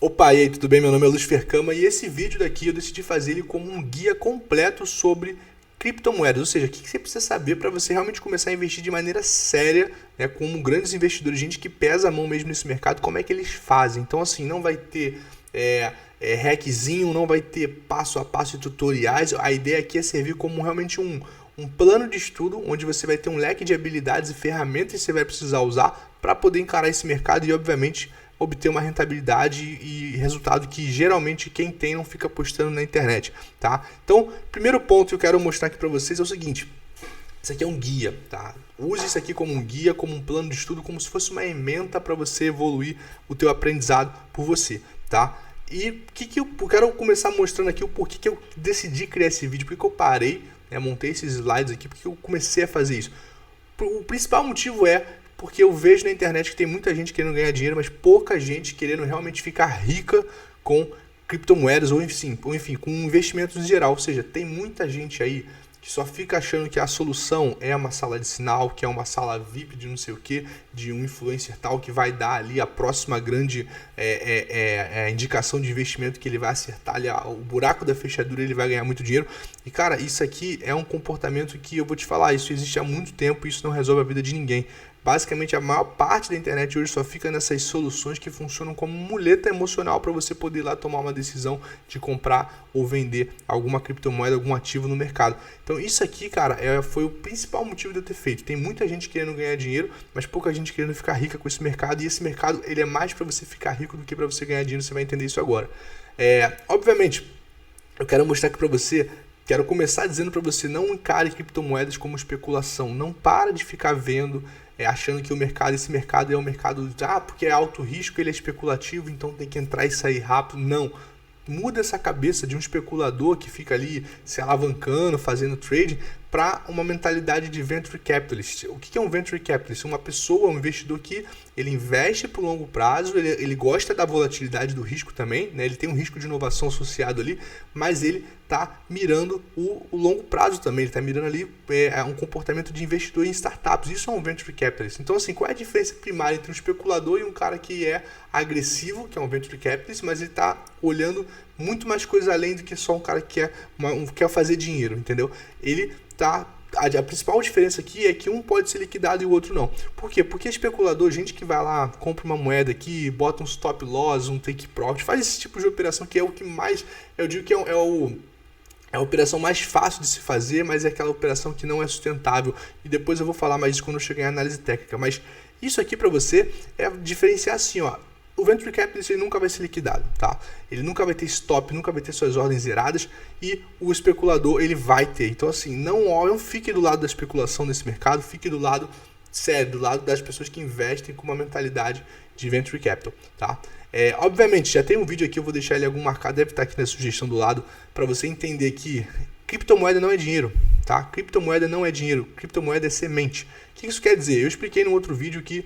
Opa, e aí, tudo bem? Meu nome é Luiz Fercama e esse vídeo daqui eu decidi fazer ele como um guia completo sobre criptomoedas, ou seja, o que você precisa saber para você realmente começar a investir de maneira séria, né, como grandes investidores, gente que pesa a mão mesmo nesse mercado, como é que eles fazem. Então, assim, não vai ter hackzinho, não vai ter passo a passo e tutoriais. A ideia aqui é servir como realmente um plano de estudo, onde você vai ter um leque de habilidades e ferramentas que você vai precisar usar para poder encarar esse mercado e, obviamente, obter uma rentabilidade e resultado que geralmente quem tem não fica postando na internet, tá? Então, primeiro ponto que eu quero mostrar aqui para vocês é o seguinte: isso aqui é um guia, tá? Use isso aqui como um guia, como um plano de estudo, como se fosse uma ementa para você evoluir o teu aprendizado por você, tá? E o que eu quero começar mostrando aqui o porquê que eu decidi criar esse vídeo, porque eu parei, né, montei esses slides aqui, porque eu comecei a fazer isso. O principal motivo é porque eu vejo na internet que tem muita gente querendo ganhar dinheiro, mas pouca gente querendo realmente ficar rica com criptomoedas ou enfim, com investimentos em geral. Ou seja, tem muita gente aí que só fica achando que a solução é uma sala de sinal, que é uma sala VIP de não sei o que, de um influencer tal que vai dar ali a próxima grande indicação de investimento, que ele vai acertar ali o buraco da fechadura e ele vai ganhar muito dinheiro. E cara, isso aqui é um comportamento que eu vou te falar, isso existe há muito tempo e isso não resolve a vida de ninguém. Basicamente, a maior parte da internet hoje só fica nessas soluções que funcionam como muleta emocional para você poder ir lá tomar uma decisão de comprar ou vender alguma criptomoeda, algum ativo no mercado. Então, isso aqui, cara, foi o principal motivo de eu ter feito. Tem muita gente querendo ganhar dinheiro, mas pouca gente querendo ficar rica com esse mercado. E esse mercado, ele é mais para você ficar rico do que para você ganhar dinheiro. Você vai entender isso agora. Obviamente, eu quero mostrar aqui para você. Quero começar dizendo para você: não encare criptomoedas como especulação. Não para de ficar vendo, achando que esse mercado é um mercado, porque é alto risco, ele é especulativo, então tem que entrar e sair rápido. Não. Muda essa cabeça de um especulador que fica ali se alavancando, fazendo trading, para uma mentalidade de venture capitalist. O que é um venture capitalist? Uma pessoa, um investidor que ele investe por longo prazo, ele gosta da volatilidade do risco também, né? Ele tem um risco de inovação associado ali, mas ele está mirando o longo prazo também, ele está mirando ali um comportamento de investidor em startups. Isso é um venture capitalist. Então, assim, qual é a diferença primária entre um especulador e um cara que é agressivo, que é um venture capitalist, mas ele está olhando muito mais coisa além do que só um cara que quer fazer dinheiro, entendeu? A principal diferença aqui é que um pode ser liquidado e o outro não. Por quê? Porque especulador, gente que vai lá, compra uma moeda aqui, bota um stop loss, um take profit, faz esse tipo de operação que é o que mais, eu digo que é a operação mais fácil de se fazer, mas é aquela operação que não é sustentável. E depois eu vou falar mais disso quando eu chegar em análise técnica. Mas isso aqui para você é diferenciar assim, ó. O venture capitalist ele nunca vai ser liquidado, tá? Ele nunca vai ter stop, nunca vai ter suas ordens zeradas, e o especulador ele vai ter. Então, assim, não fique do lado da especulação nesse mercado, fique do lado sério, do lado das pessoas que investem com uma mentalidade de venture capital, tá? Obviamente, já tem um vídeo aqui, eu vou deixar ele algum marcado, deve estar aqui na sugestão do lado, para você entender que criptomoeda não é dinheiro, tá? Criptomoeda não é dinheiro, criptomoeda é semente. O que isso quer dizer? Eu expliquei no outro vídeo que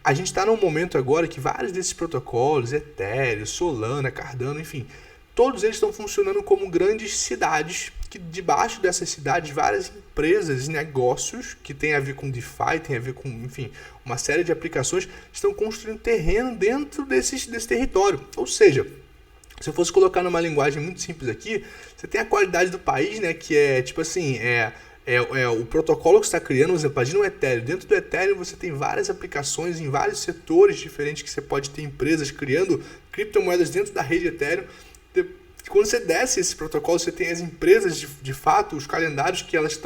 a gente está num momento agora que vários desses protocolos, Ethereum, Solana, Cardano, enfim, todos eles estão funcionando como grandes cidades, que debaixo dessas cidades várias empresas e negócios que tem a ver com DeFi, tem a ver com, enfim, uma série de aplicações, estão construindo terreno dentro desse território. Ou seja, se eu fosse colocar numa linguagem muito simples aqui, você tem a qualidade do país, né, que é tipo assim, o protocolo que você está criando. Por exemplo, imagina um Ethereum. Dentro do Ethereum você tem várias aplicações em vários setores diferentes que você pode ter empresas criando criptomoedas dentro da rede Ethereum. Quando você desce esse protocolo, você tem as empresas de fato, os calendários que elas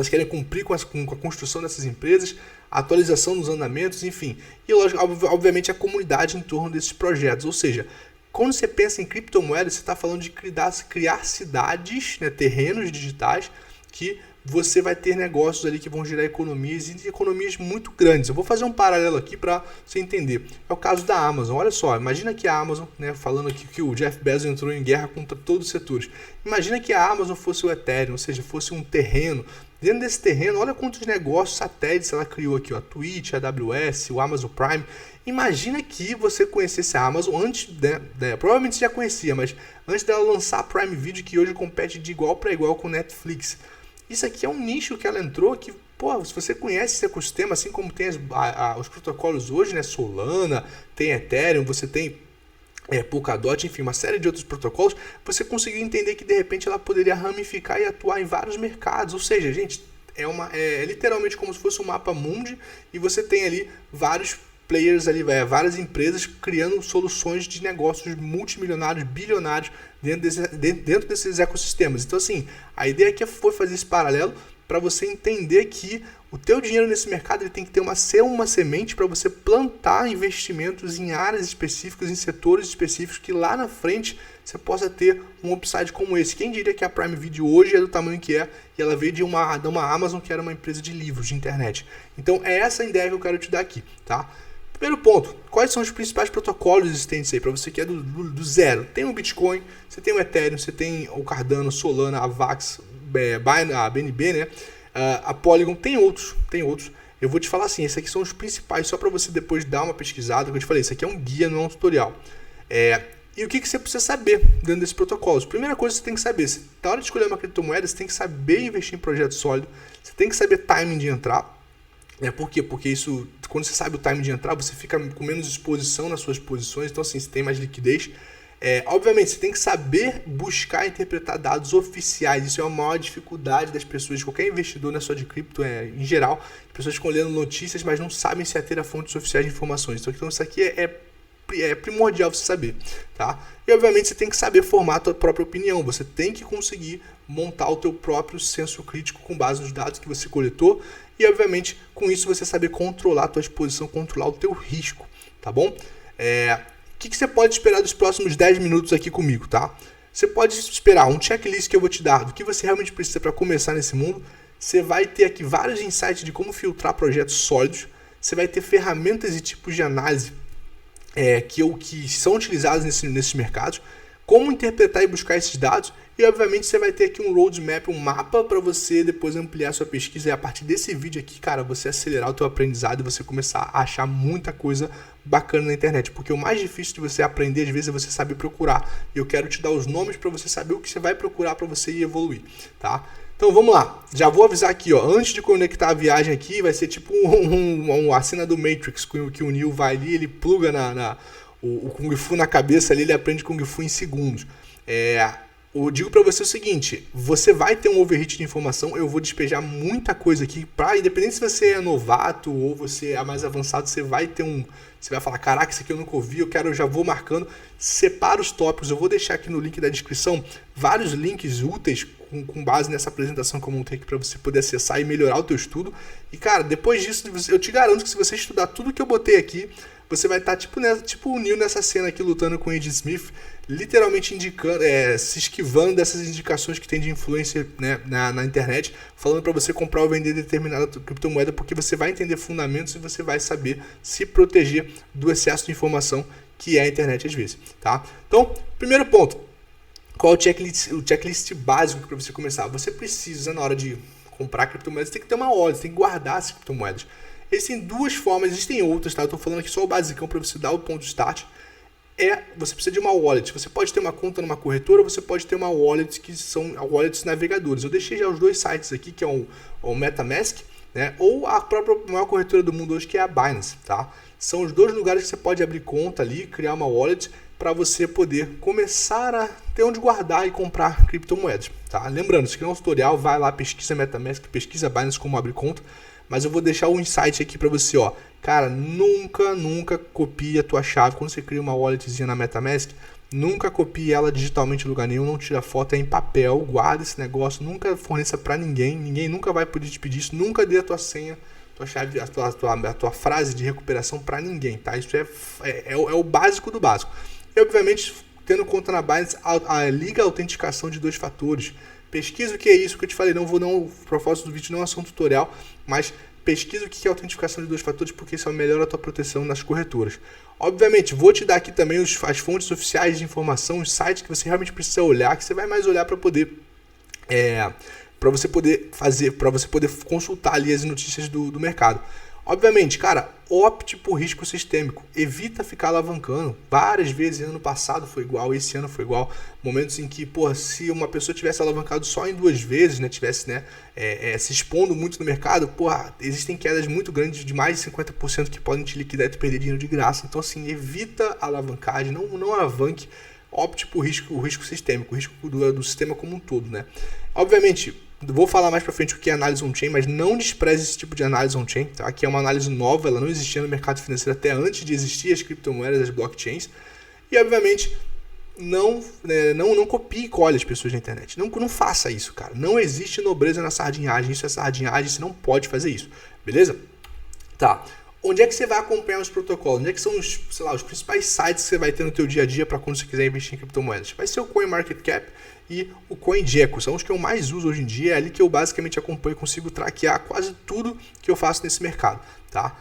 querem cumprir com a construção dessas empresas, a atualização dos andamentos, enfim. E obviamente a comunidade em torno desses projetos. Ou seja, quando você pensa em criptomoedas, você está falando de criar cidades, né, terrenos digitais, que você vai ter negócios ali que vão gerar economias, e economias muito grandes. Eu vou fazer um paralelo aqui para você entender. É o caso da Amazon. Olha só, imagina que a Amazon, né, falando aqui que o Jeff Bezos entrou em guerra contra todos os setores. Imagina que a Amazon fosse o Ethereum, ou seja, fosse um terreno. Dentro desse terreno, olha quantos negócios satélites ela criou aqui, ó, a Twitch, a AWS, o Amazon Prime. Imagina que você conhecesse a Amazon antes, provavelmente você já conhecia, mas antes dela lançar a Prime Video, que hoje compete de igual para igual com Netflix. Isso aqui é um nicho que ela entrou que, se você conhece esse ecossistema, assim como tem os protocolos hoje, né, Solana, tem Ethereum, você tem Polkadot, enfim, uma série de outros protocolos, você conseguiu entender que de repente ela poderia ramificar e atuar em vários mercados. Ou seja, gente, é literalmente como se fosse um mapa mundi e você tem ali vários players ali, várias empresas criando soluções de negócios multimilionários, bilionários dentro desses ecossistemas. Então assim, a ideia aqui foi fazer esse paralelo para você entender que o teu dinheiro nesse mercado ele tem que ser uma semente para você plantar investimentos em áreas específicas, em setores específicos, que lá na frente você possa ter um upside como esse. Quem diria que a Prime Video hoje é do tamanho que é, e ela veio de uma Amazon, que era uma empresa de livros, de internet. Então é essa a ideia que eu quero te dar aqui, tá? Primeiro ponto, quais são os principais protocolos existentes aí, para você que é do zero? Tem o Bitcoin, você tem o Ethereum, você tem o Cardano, Solana, a Vax, a BNB, né? A Polygon, tem outros. Eu vou te falar assim, esses aqui são os principais, só para você depois dar uma pesquisada, como eu te falei, isso aqui é um guia, não é um tutorial. E o que você precisa saber dentro desses protocolos? Primeira coisa que você tem que saber, na hora de escolher uma criptomoeda, você tem que saber investir em projeto sólido, você tem que saber timing de entrar. Por quê? Porque isso, quando você sabe o timing de entrar, você fica com menos exposição nas suas posições, então assim, você tem mais liquidez. Obviamente, você tem que saber buscar e interpretar dados oficiais. Isso é a maior dificuldade das pessoas, de qualquer investidor, não é só de cripto, em geral. As pessoas ficam lendo notícias, mas não sabem se ater a fontes oficiais de informações. Então isso aqui é primordial você saber, tá? E obviamente você tem que saber formar a tua própria opinião. Você tem que conseguir montar o teu próprio senso crítico com base nos dados que você coletou. E obviamente com isso você saber controlar a tua exposição, controlar o teu risco, tá bom? O que você pode esperar dos próximos 10 minutos aqui comigo, tá? Você pode esperar um checklist que eu vou te dar do que você realmente precisa para começar nesse mundo. Você vai ter aqui vários insights de como filtrar projetos sólidos. Você vai ter ferramentas e tipos de análise que são utilizados nesses mercados. Como interpretar e buscar esses dados. E obviamente você vai ter aqui um roadmap, um mapa para você depois ampliar sua pesquisa. E a partir desse vídeo aqui, cara, você acelerar o teu aprendizado e você começar a achar muita coisa bacana na internet. Porque o mais difícil de você aprender, às vezes, é você saber procurar. E eu quero te dar os nomes para você saber o que você vai procurar para você ir evoluir, tá? Então vamos lá, já vou avisar aqui, ó, antes de conectar a viagem aqui, vai ser tipo a cena do Matrix, que o Neo vai ali, ele pluga o Kung Fu na cabeça ali, ele aprende Kung Fu em segundos. Eu digo para você o seguinte, você vai ter um overheat de informação, eu vou despejar muita coisa aqui, independente se você é novato ou você é mais avançado, você vai falar, caraca, isso aqui eu nunca ouvi, eu já vou marcando, separa os tópicos, eu vou deixar aqui no link da descrição vários links úteis com base nessa apresentação que eu montei aqui para você poder acessar e melhorar o teu estudo. E cara, depois disso, eu te garanto que se você estudar tudo que eu botei aqui, você vai estar tipo o Neo nessa cena aqui lutando com o Agent Smith, literalmente indicando, se esquivando dessas indicações que tem de influência, né, na internet, falando para você comprar ou vender determinada criptomoeda, porque você vai entender fundamentos e você vai saber se proteger do excesso de informação que é a internet às vezes, tá? Então, primeiro ponto, qual é o checklist básico para você começar? Você precisa, na hora de comprar criptomoedas, tem que ter uma wallet, tem que guardar as criptomoedas. Existem duas formas, existem outras, tá? Eu estou falando aqui só o basicão para você dar o ponto de start. Você precisa de uma wallet. Você pode ter uma conta numa corretora, ou você pode ter uma wallet, que são wallets navegadores. Eu deixei já os dois sites aqui, que é o MetaMask, né? Ou a própria maior corretora do mundo hoje, que é a Binance, tá? São os dois lugares que você pode abrir conta ali, criar uma wallet, para você poder começar a ter onde guardar e comprar criptomoedas, tá? Lembrando, isso aqui não é um tutorial, vai lá, pesquisa MetaMask, pesquisa Binance como abrir conta, mas eu vou deixar um insight aqui para você, ó. Cara, nunca copie a tua chave. Quando você cria uma walletzinha na MetaMask, nunca copie ela digitalmente em lugar nenhum, não tira foto, é em papel, guarda esse negócio, nunca forneça para ninguém nunca vai poder te pedir isso, nunca dê a tua senha, tua chave, a tua frase de recuperação para ninguém, tá? Isso é o básico do básico. E obviamente, tendo conta na Binance, liga a autenticação de 2 fatores. Pesquisa o que é isso, que eu te falei, o propósito do vídeo não é só um tutorial, mas pesquisa o que é autenticação de 2 fatores, porque isso melhora a tua proteção nas corretoras. Obviamente, vou te dar aqui também as fontes oficiais de informação, os sites que você realmente precisa olhar, que você vai mais olhar para você poder consultar ali as notícias do mercado. Obviamente, cara, opte por risco sistêmico. Evita ficar alavancando. Várias vezes, ano passado foi igual, esse ano foi igual. Momentos em que, porra, se uma pessoa tivesse alavancado só em 2 vezes, né, tivesse, né, se expondo muito no mercado, porra, existem quedas muito grandes de mais de 50% que podem te liquidar e tu perder dinheiro de graça. Então, assim, evita a alavancagem, não alavanque. Opte por o risco sistêmico, o risco do sistema como um todo, né? Obviamente, vou falar mais pra frente o que é análise on-chain, mas não despreze esse tipo de análise on-chain, tá? Que é uma análise nova, ela não existia no mercado financeiro até antes de existir as criptomoedas, as blockchains. E, obviamente, não copie e colhe as pessoas na internet. Não faça isso, cara. Não existe nobreza na sardinhagem. Isso é sardinhagem, você não pode fazer isso, beleza? Tá. Onde é que você vai acompanhar os protocolos? Onde é que são os principais sites que você vai ter no teu dia a dia para quando você quiser investir em criptomoedas? Vai ser o CoinMarketCap e o CoinGecko, são os que eu mais uso hoje em dia, é ali que eu basicamente acompanho e consigo traquear quase tudo que eu faço nesse mercado, tá?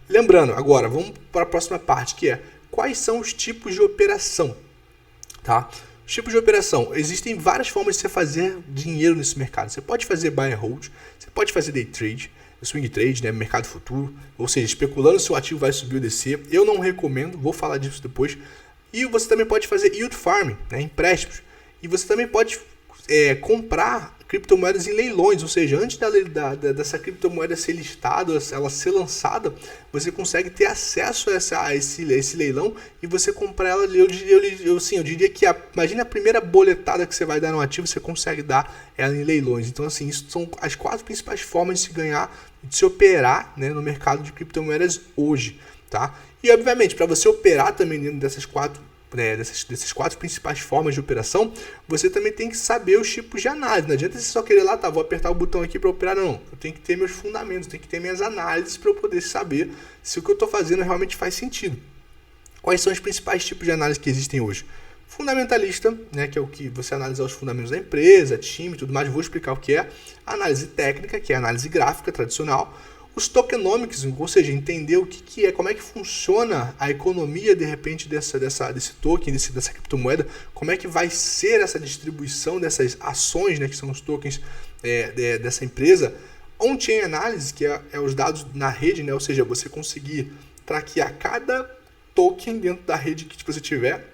Lembrando, agora, vamos para a próxima parte, que é quais são os tipos de operação, tá? Os tipos de operação, existem várias formas de você fazer dinheiro nesse mercado. Você pode fazer buy and hold, você pode fazer day trade, swing trade, né, mercado futuro, ou seja, especulando se o ativo vai subir ou descer. Eu não recomendo, vou falar disso depois. E você também pode fazer yield farming, né, empréstimos. E você também pode comprar criptomoedas em leilões, ou seja, antes dessa criptomoeda ser listada, ela ser lançada, você consegue ter acesso a esse leilão e você comprar ela. Eu diria que imagina a primeira boletada que você vai dar no ativo, você consegue dar ela em leilões. Então, assim, isso são as 4 principais formas de se ganhar, de se operar, né, no mercado de criptomoedas hoje, tá? E, obviamente, para você operar também dentro dessas 4 principais formas de operação, você também tem que saber os tipos de análise. Não adianta você só querer lá, vou apertar o botão aqui para operar, não. Eu tenho que ter meus fundamentos, tenho que ter minhas análises para eu poder saber se o que eu estou fazendo realmente faz sentido. Quais são os principais tipos de análise que existem hoje? Fundamentalista, né, que é o que você analisa os fundamentos da empresa, time e tudo mais, vou explicar o que é. Análise técnica, que é a análise gráfica tradicional. Os tokenomics, ou seja, entender o que é, como é que funciona a economia de repente desse token, dessa criptomoeda, como é que vai ser essa distribuição dessas ações, né, que são os tokens dessa empresa. On-chain analysis, que é os dados na rede, né, ou seja, você conseguir traquear cada token dentro da rede que você tiver.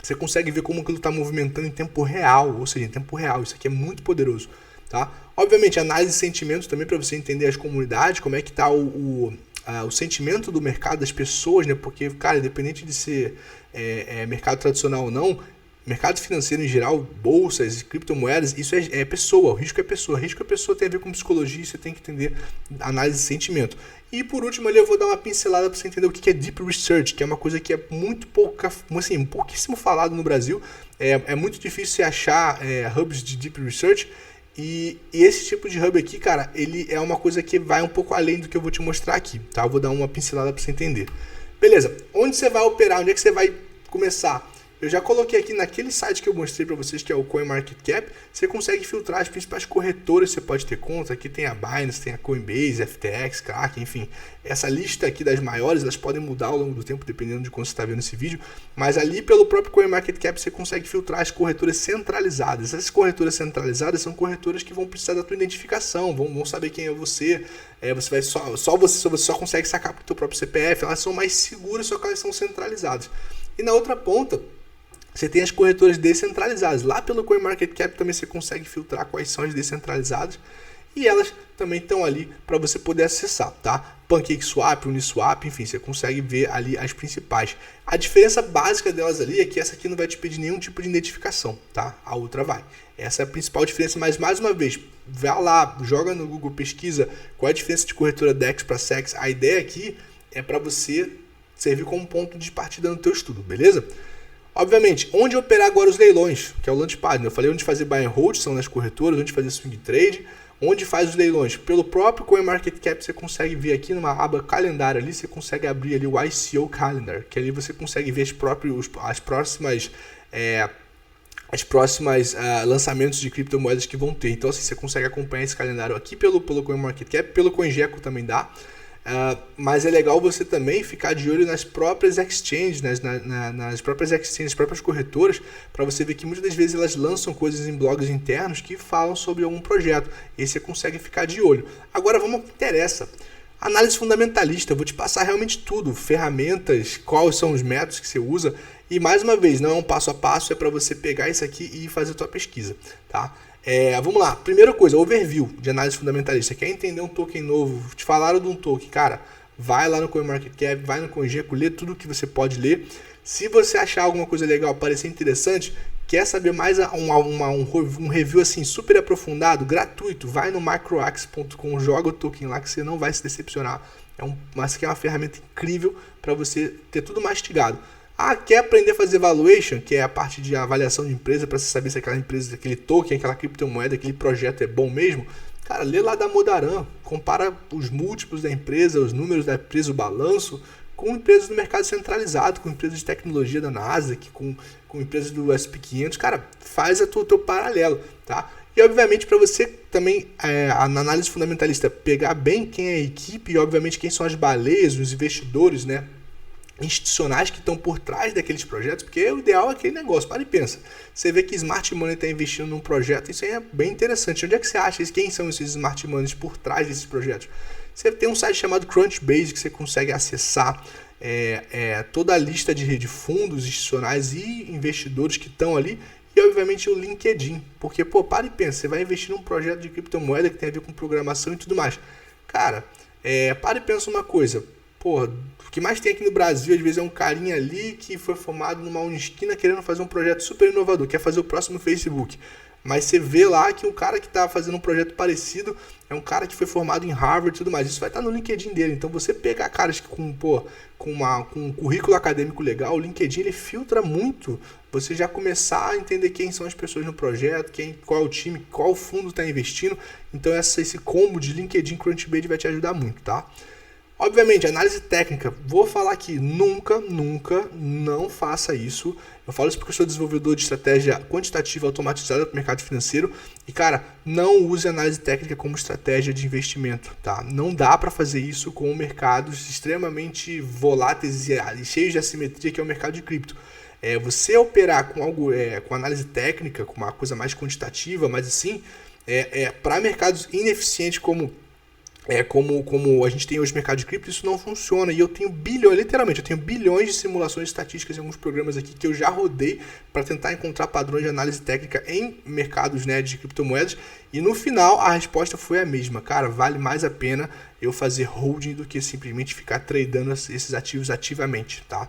Você consegue ver como aquilo está movimentando em tempo real, ou seja, em tempo real. Isso aqui é muito poderoso. Tá? Obviamente, análise de sentimentos também para você entender as comunidades, como é que está o sentimento do mercado das pessoas, né? Porque, cara, independente de ser mercado tradicional ou não, mercado financeiro em geral, bolsas, criptomoedas, isso é pessoa, o risco é pessoa. O risco é pessoa tem a ver com psicologia, você tem que entender análise de sentimento. E por último ali eu vou dar uma pincelada para você entender o que é Deep Research, que é uma coisa que é muito pouquíssimo falado no Brasil. É muito difícil você achar hubs de Deep Research. E esse tipo de hub aqui, cara, ele é uma coisa que vai um pouco além do que eu vou te mostrar aqui, tá? Eu vou dar uma pincelada para você entender. Beleza, onde você vai operar? Onde é que você vai começar? Eu já coloquei aqui naquele site que eu mostrei para vocês, que é o CoinMarketCap, você consegue filtrar as principais corretoras que você pode ter conta. Aqui tem a Binance, tem a Coinbase, FTX, Kraken, enfim. Essa lista aqui das maiores, elas podem mudar ao longo do tempo, dependendo de quando você está vendo esse vídeo. Mas ali pelo próprio CoinMarketCap você consegue filtrar as corretoras centralizadas. Essas corretoras centralizadas são corretoras que vão precisar da tua identificação, vão saber quem é você. Você vai você só consegue sacar para o teu próprio CPF. Elas são mais seguras, só que elas são centralizadas. E na outra ponta, você tem as corretoras descentralizadas. Lá pelo CoinMarketCap também você consegue filtrar quais são as descentralizadas. E elas também estão ali para você poder acessar, tá? PancakeSwap, Uniswap, enfim, você consegue ver ali as principais. A diferença básica delas ali é que essa aqui não vai te pedir nenhum tipo de identificação, tá? A outra vai. Essa é a principal diferença, mas mais uma vez, vai lá, joga no Google, pesquisa qual é a diferença de corretora DEX para SEX. A ideia aqui é para você servir como ponto de partida no teu estudo, beleza? Obviamente, onde operar agora os leilões, que é o Launchpad, né? Eu falei onde fazer buy and hold, são nas corretoras, onde fazer swing trade, onde faz os leilões. Pelo próprio CoinMarketCap você consegue ver aqui numa aba calendário ali, você consegue abrir ali o ICO Calendar, que ali você consegue ver as próximas lançamentos de criptomoedas que vão ter. Então assim, você consegue acompanhar esse calendário aqui pelo CoinMarketCap, pelo CoinGecko também dá. Mas é legal você também ficar de olho nas próprias exchanges, nas próprias exchanges, nas próprias corretoras, para você ver que muitas das vezes elas lançam coisas em blogs internos que falam sobre algum projeto. E você consegue ficar de olho. Agora vamos ao que interessa. Análise fundamentalista, vou te passar realmente tudo, ferramentas, quais são os métodos que você usa. E mais uma vez, não é um passo a passo, é para você pegar isso aqui e fazer a tua pesquisa, tá? Vamos lá, primeira coisa, overview de análise fundamentalista. Quer entender um token novo? Te falaram de um token, cara, vai lá no CoinMarketCap, vai no CoinGecko, lê tudo que você pode ler. Se você achar alguma coisa legal, parecer interessante, quer saber mais um review assim super aprofundado, gratuito, vai no microax.com, joga o token lá que você não vai se decepcionar. Mas que é uma ferramenta incrível para você ter tudo mastigado. Quer aprender a fazer valuation, que é a parte de avaliação de empresa, para você saber se aquela empresa, aquele token, aquela criptomoeda, aquele projeto é bom mesmo? Cara, lê lá da Modaran, compara os múltiplos da empresa, os números da empresa, o balanço, com empresas do mercado centralizado, com empresas de tecnologia da Nasdaq, com empresas do S&P 500, cara, faz o teu paralelo, tá? E obviamente para você também, na análise fundamentalista, pegar bem quem é a equipe e obviamente quem são as baleias, os investidores, né, institucionais que estão por trás daqueles projetos, porque o ideal é aquele negócio, para e pensa. Você vê que Smart Money está investindo num projeto, isso aí é bem interessante. Onde é que você acha? Quem são esses Smart Moneys por trás desses projetos? Você tem um site chamado Crunchbase que você consegue acessar toda a lista de fundos institucionais e investidores que estão ali, e obviamente o LinkedIn, porque para e pensa, você vai investir num projeto de criptomoeda que tem a ver com programação e tudo mais. Cara, para e pensa uma coisa, o que mais tem aqui no Brasil, às vezes, é um carinha ali que foi formado numa esquina querendo fazer um projeto super inovador, quer fazer o próximo Facebook. Mas você vê lá que o cara que está fazendo um projeto parecido é um cara que foi formado em Harvard e tudo mais. Isso vai estar no LinkedIn dele. Então, você pegar caras com um currículo acadêmico legal, o LinkedIn ele filtra muito. Você já começar a entender quem são as pessoas no projeto, qual é o time, qual fundo está investindo. Então, esse combo de LinkedIn Crunchbase vai te ajudar muito, tá? Obviamente, análise técnica, vou falar aqui, nunca não faça isso. Eu falo isso porque eu sou desenvolvedor de estratégia quantitativa automatizada para o mercado financeiro. E, cara, não use análise técnica como estratégia de investimento, tá? Não dá para fazer isso com mercados extremamente voláteis e cheios de assimetria, que é o mercado de cripto. Você operar com algo, com análise técnica, com uma coisa mais quantitativa, mas assim, para mercados ineficientes como a gente tem hoje no mercado de cripto, isso não funciona. E eu tenho literalmente, eu tenho bilhões de simulações estatísticas em alguns programas aqui que eu já rodei para tentar encontrar padrões de análise técnica em mercados, né, de criptomoedas. E no final a resposta foi a mesma. Cara, vale mais a pena eu fazer holding do que simplesmente ficar tradando esses ativos ativamente, tá?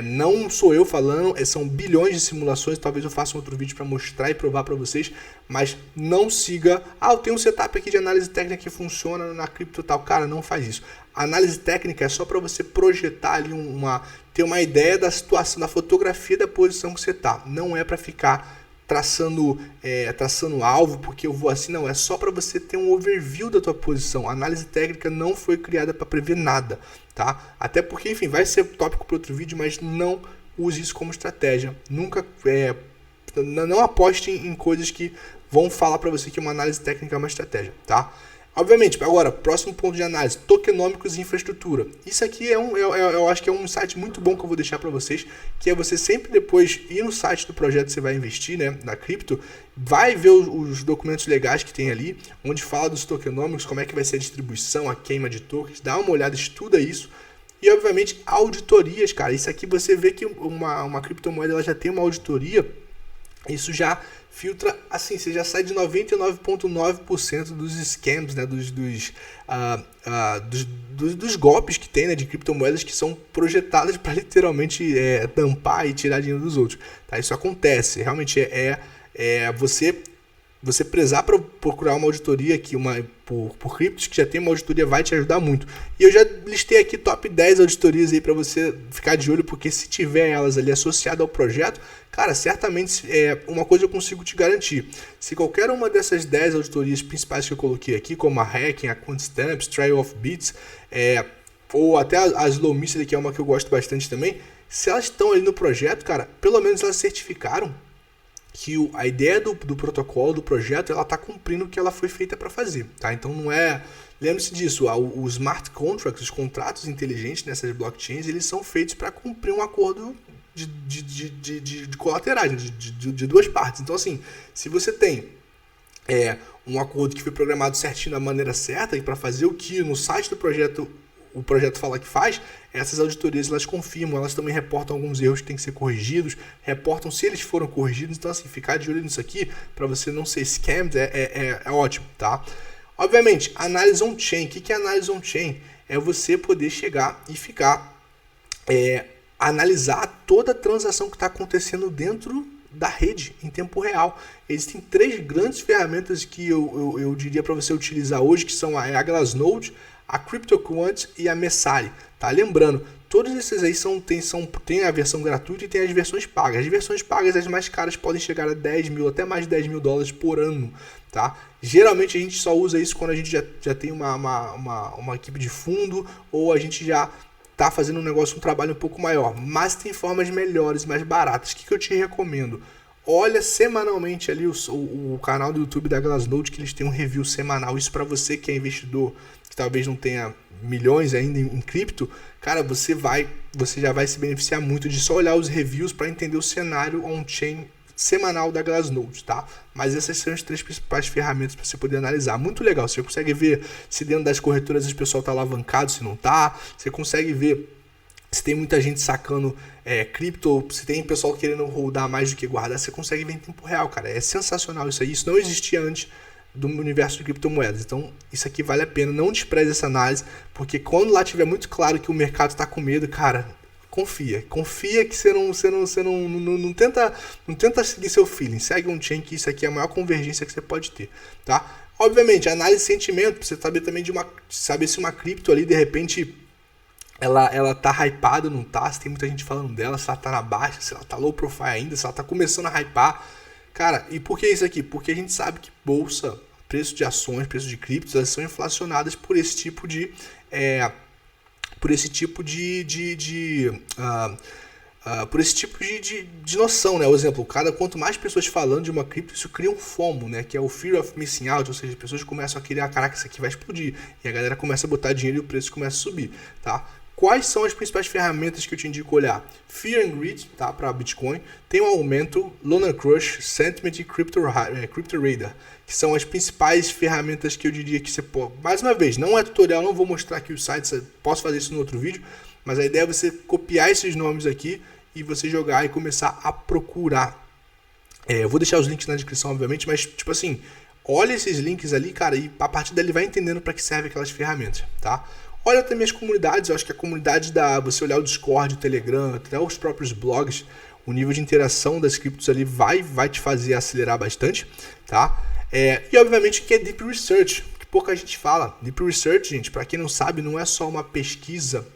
Não sou eu falando, são bilhões de simulações. Talvez eu faça um outro vídeo para mostrar e provar para vocês, mas não siga. Eu tenho um setup aqui de análise técnica que funciona na cripto e tal. Cara, não faz isso. A análise técnica é só para você projetar ali ter uma ideia da situação, da fotografia da posição que você está. Não é para ficar traçando alvo porque eu vou assim, não. É só para você ter um overview da tua posição. A análise técnica não foi criada para prever nada, tá? Até porque, enfim, vai ser tópico para outro vídeo, mas não use isso como estratégia. Nunca, não aposte em coisas que vão falar para você que uma análise técnica é uma estratégia, tá? Obviamente, agora, próximo ponto de análise, tokenômicos e infraestrutura. Isso aqui eu acho que é um insight muito bom que eu vou deixar para vocês, que é você sempre depois ir no site do projeto que você vai investir, né, na cripto, vai ver os documentos legais que tem ali, onde fala dos tokenômicos, como é que vai ser a distribuição, a queima de tokens, dá uma olhada, estuda isso. E, obviamente, auditorias, cara. Isso aqui você vê que uma criptomoeda ela já tem uma auditoria, isso já filtra, assim, você já sai de 99,9% dos scams, né, dos golpes que tem, né, de criptomoedas que são projetadas para literalmente tampar e tirar dinheiro dos outros, tá? Isso acontece, realmente você prezar para procurar uma auditoria aqui, por criptos que já tem uma auditoria, vai te ajudar muito. E eu já listei aqui top 10 auditorias aí para você ficar de olho, porque se tiver elas ali associadas ao projeto, cara, certamente uma coisa eu consigo te garantir. Se qualquer uma dessas 10 auditorias principais que eu coloquei aqui, como a Hacking, a QuantStamps, Trail of Bits, ou até a Slow Mystery, que é uma que eu gosto bastante também, se elas estão ali no projeto, cara, pelo menos elas certificaram que a ideia do protocolo, do projeto, ela está cumprindo o que ela foi feita para fazer, tá? Então não é... Lembre-se disso, os smart contracts, os contratos inteligentes nessas blockchains, eles são feitos para cumprir um acordo de colaterais, de duas partes. Então, assim, se você tem um acordo que foi programado certinho da maneira certa e para fazer o que no site do projeto o projeto fala que faz, essas auditorias elas confirmam, elas também reportam alguns erros que têm que ser corrigidos, reportam se eles foram corrigidos. Então assim, ficar de olho nisso aqui para você não ser scammed é ótimo, tá? Obviamente, análise on-chain. O que é análise on-chain? É você poder chegar e ficar analisar toda a transação que está acontecendo dentro da rede em tempo real. Existem 3 grandes ferramentas que eu diria para você utilizar hoje, que são a Glassnode, a CryptoQuant e a Messari. Tá? Lembrando, todos esses aí tem a versão gratuita e tem as versões pagas. As versões pagas, as mais caras, podem chegar a 10 mil, até mais de 10 mil dólares por ano. Tá? Geralmente a gente só usa isso quando a gente já tem uma equipe de fundo, ou a gente já está fazendo um trabalho um pouco maior. Mas tem formas melhores, mais baratas. O que eu te recomendo? Olha semanalmente ali o canal do YouTube da Glassnode, que eles têm um review semanal. Isso para você que é investidor, que talvez não tenha milhões ainda em cripto, cara, você já vai se beneficiar muito de só olhar os reviews para entender o cenário on-chain semanal da Glassnode, tá? Mas essas são as 3 principais ferramentas para você poder analisar. Muito legal, você consegue ver se dentro das corretoras o pessoal está alavancado, se não está, você consegue ver se tem muita gente sacando cripto, se tem pessoal querendo holdar mais do que guardar, você consegue ver em tempo real, cara. É sensacional isso aí, isso não existia antes do universo de criptomoedas. Então, isso aqui vale a pena, não despreze essa análise, porque quando lá tiver muito claro que o mercado está com medo, cara, confia que você não tenta seguir seu feeling, segue um chain, que isso aqui é a maior convergência que você pode ter, tá? Obviamente, análise de sentimento, pra você saber também saber se uma cripto ali, de repente, ela tá hypada ou não tá, se tem muita gente falando dela, se ela tá na baixa, se ela tá low profile ainda, se ela tá começando a hypar. Cara, e por que isso aqui? Porque a gente sabe que bolsa, preço de ações, preço de criptos, elas são inflacionadas por esse tipo de noção, né? Por exemplo, quanto mais pessoas falando de uma cripto, isso cria um FOMO, né? Que é o Fear of Missing Out, ou seja, as pessoas começam a querer, caraca, isso aqui vai explodir. E a galera começa a botar dinheiro e o preço começa a subir, tá? Quais são as principais ferramentas que eu te indico olhar? Fear and Greed, tá? Para Bitcoin. Tem o Aumento, Lunar Crush, Sentiment e Crypto Radar, que são as principais ferramentas que eu diria que você pode... Mais uma vez, não é tutorial, não vou mostrar aqui os sites, posso fazer isso no outro vídeo, mas a ideia é você copiar esses nomes aqui e você jogar e começar a procurar. Eu vou deixar os links na descrição, obviamente, mas tipo assim, olha esses links ali, cara, e a partir dali vai entendendo para que serve aquelas ferramentas, tá? Olha também as comunidades, eu acho que a comunidade você olhar o Discord, o Telegram, até os próprios blogs, o nível de interação das criptos ali vai te fazer acelerar bastante, tá? E obviamente que é Deep Research, que pouca gente fala. Deep Research, gente, para quem não sabe, não é só uma pesquisa,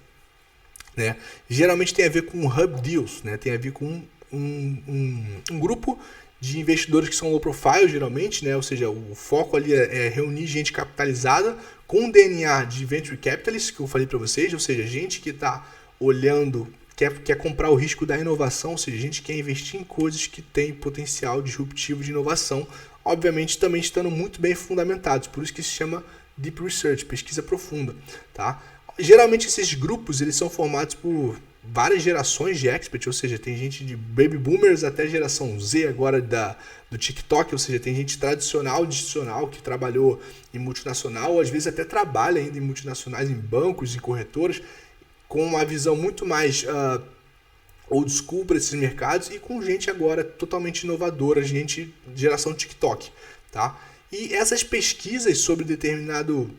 né? Geralmente tem a ver com Hub Deals, né? Tem a ver com um grupo de investidores que são low profile, geralmente, né? Ou seja, o foco ali é reunir gente capitalizada com DNA de Venture Capitalist, que eu falei para vocês, ou seja, gente que está olhando, quer comprar o risco da inovação, ou seja, gente que quer investir em coisas que têm potencial disruptivo de inovação, obviamente também estando muito bem fundamentados, por isso que se chama Deep Research, pesquisa profunda, tá? Geralmente esses grupos eles são formados por várias gerações de expert, ou seja, tem gente de baby boomers até geração Z agora do TikTok, ou seja, tem gente tradicional que trabalhou em multinacional, ou às vezes até trabalha ainda em multinacionais, em bancos, em corretoras, com uma visão muito mais old school para esses mercados e com gente agora totalmente inovadora, gente de geração TikTok, tá? E essas pesquisas sobre determinado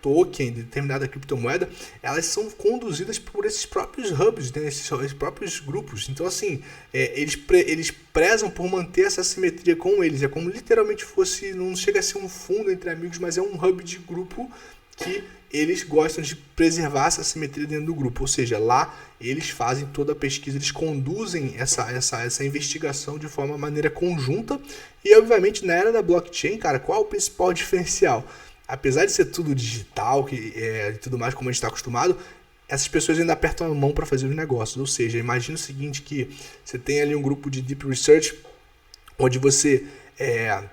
token, determinada criptomoeda, elas são conduzidas por esses próprios hubs, né? esses próprios grupos. Então, assim, eles prezam por manter essa simetria com eles. É como literalmente fosse, não chega a ser um fundo entre amigos, mas é um hub de grupo que eles gostam de preservar essa simetria dentro do grupo. Ou seja, lá eles fazem toda a pesquisa, eles conduzem essa investigação de maneira conjunta. E, obviamente, na era da blockchain, cara, qual é o principal diferencial? Apesar de ser tudo digital e tudo mais como a gente está acostumado, essas pessoas ainda apertam a mão para fazer os negócios. Ou seja, imagina o seguinte, que você tem ali um grupo de Deep Research, onde você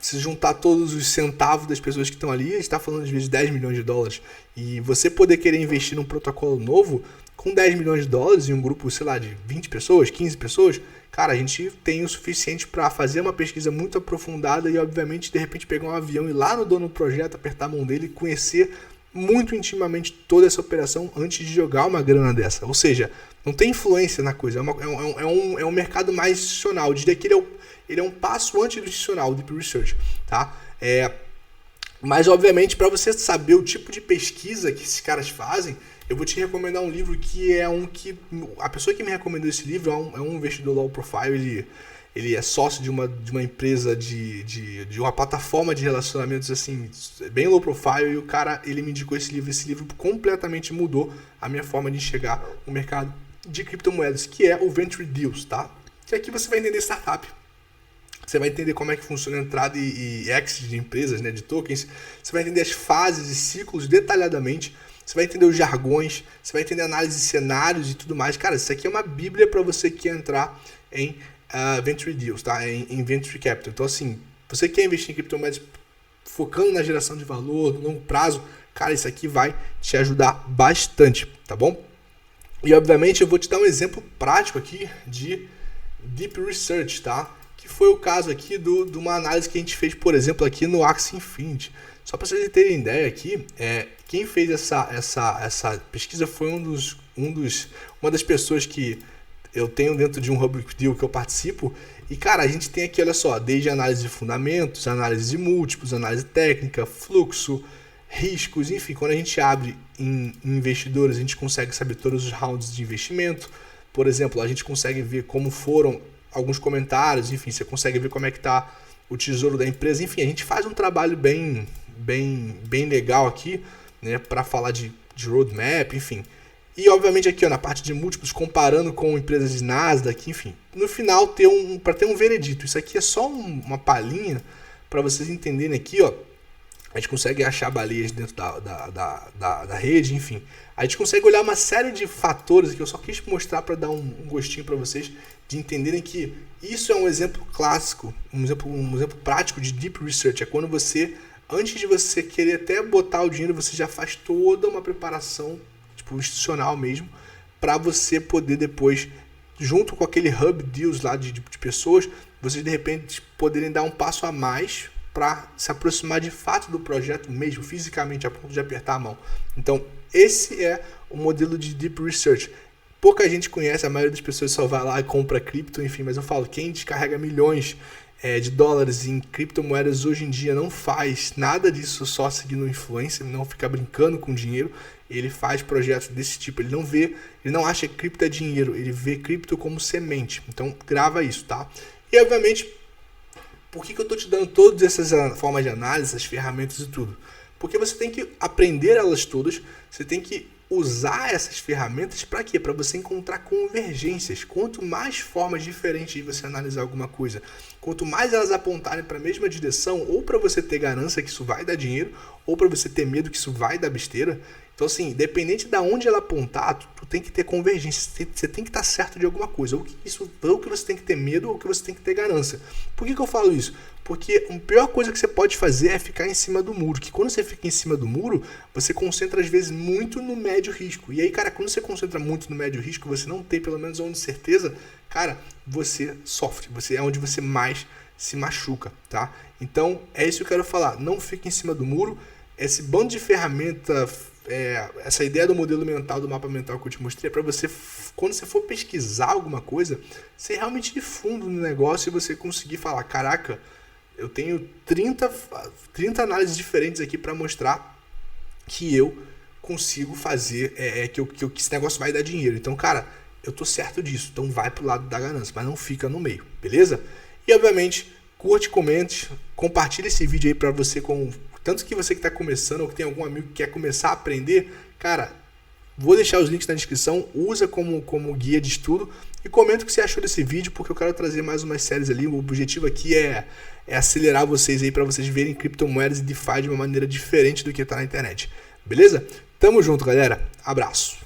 se juntar todos os centavos das pessoas que estão ali, a gente está falando às vezes 10 milhões de dólares, e você poder querer investir num protocolo novo, Com 10 milhões de dólares em um grupo, sei lá, de 20 pessoas, 15 pessoas, cara, a gente tem o suficiente para fazer uma pesquisa muito aprofundada e, obviamente, de repente pegar um avião e ir lá no dono do projeto, apertar a mão dele e conhecer muito intimamente toda essa operação antes de jogar uma grana dessa. Ou seja, não tem influência na coisa, é um mercado mais institucional. Eu diria que ele é um passo antes do institucional, o Deep Research, tá? Mas, obviamente, para você saber o tipo de pesquisa que esses caras fazem, eu vou te recomendar um livro que é um que... A pessoa que me recomendou esse livro é um investidor low profile, ele é sócio de uma empresa de uma plataforma de relacionamentos assim, bem low profile, e o cara, ele me indicou esse livro completamente mudou a minha forma de enxergar o mercado de criptomoedas, que é o Venture Deals, tá? Que aqui você vai entender startup. Você vai entender como é que funciona a entrada e exit de empresas, né, de tokens. Você vai entender as fases e ciclos detalhadamente. Você vai entender os jargões. Você vai entender análise de cenários e tudo mais. Cara, isso aqui é uma bíblia para você que quer entrar em Venture Deals, tá? Em Venture Capital. Então, assim, você quer investir em criptomoedas focando na geração de valor, no longo prazo, cara, isso aqui vai te ajudar bastante, tá bom? E, obviamente, eu vou te dar um exemplo prático aqui de Deep Research, tá? Que foi o caso aqui de uma análise que a gente fez, por exemplo, aqui no Axie Infinity. Só para vocês terem ideia aqui, quem fez essa pesquisa foi uma das pessoas que eu tenho dentro de um Hub Deal que eu participo. E, cara, a gente tem aqui, olha só, desde análise de fundamentos, análise de múltiplos, análise técnica, fluxo, riscos, enfim, quando a gente abre em investidores, a gente consegue saber todos os rounds de investimento. Por exemplo, a gente consegue ver como foram alguns comentários, enfim, você consegue ver como é que está o tesouro da empresa. Enfim, a gente faz um trabalho bem legal aqui, né, para falar de roadmap, enfim. E, obviamente, aqui, ó, na parte de múltiplos, comparando com empresas de Nasdaq, enfim. No final, para ter um veredito. Isso aqui é só uma palhinha para vocês entenderem aqui, ó. A gente consegue achar baleias dentro da rede, enfim. A gente consegue olhar uma série de fatores que eu só quis mostrar para dar um gostinho para vocês de entenderem que isso é um exemplo clássico, um exemplo prático de Deep Research. É quando você, antes de você querer até botar o dinheiro, você já faz toda uma preparação, tipo, institucional mesmo, para você poder depois, junto com aquele Hub Deals lá de pessoas, vocês de repente poderem dar um passo a mais para se aproximar de fato do projeto mesmo, fisicamente, a ponto de apertar a mão. Então, esse é o modelo de Deep Research. Pouca gente conhece, a maioria das pessoas só vai lá e compra cripto, enfim, mas eu falo, quem descarrega milhões de dólares em criptomoedas hoje em dia não faz nada disso só seguindo influência, não fica brincando com dinheiro, ele faz projetos desse tipo, ele não acha que cripto é dinheiro, ele vê cripto como semente, então grava isso, tá? E, obviamente, por que eu estou te dando todas essas formas de análise, essas ferramentas e tudo? Porque você tem que aprender elas todas, você tem que usar essas ferramentas para quê? Para você encontrar convergências. Quanto mais formas diferentes de você analisar alguma coisa, quanto mais elas apontarem para a mesma direção, ou para você ter ganância que isso vai dar dinheiro, ou para você ter medo que isso vai dar besteira. Então, assim, independente de onde ela apontar, tu tem que ter convergência, você tem que estar certo de alguma coisa, ou que você tem que ter medo, ou que você tem que ter ganância. Por que eu falo isso? Porque a pior coisa que você pode fazer é ficar em cima do muro, que quando você fica em cima do muro, você concentra às vezes muito no médio risco. E aí, cara, quando você concentra muito no médio risco, você não tem pelo menos onde certeza, cara, você sofre, é onde você mais se machuca, tá? Então, é isso que eu quero falar, não fique em cima do muro, esse bando de ferramenta, essa ideia do modelo mental, do mapa mental que eu te mostrei, é para você, quando você for pesquisar alguma coisa, você realmente ir fundo no negócio e você conseguir falar, caraca, eu tenho 30 análises diferentes aqui para mostrar que eu consigo fazer, que esse negócio vai dar dinheiro. Então, cara, eu tô certo disso. Então vai pro lado da ganância, mas não fica no meio, beleza? E, obviamente, curte, comente, compartilha esse vídeo aí para você, tanto que você que está começando ou que tem algum amigo que quer começar a aprender, cara, vou deixar os links na descrição, usa como guia de estudo e comenta o que você achou desse vídeo, porque eu quero trazer mais umas séries ali. O objetivo aqui é acelerar vocês aí para vocês verem criptomoedas e DeFi de uma maneira diferente do que está na internet. Beleza? Tamo junto, galera. Abraço.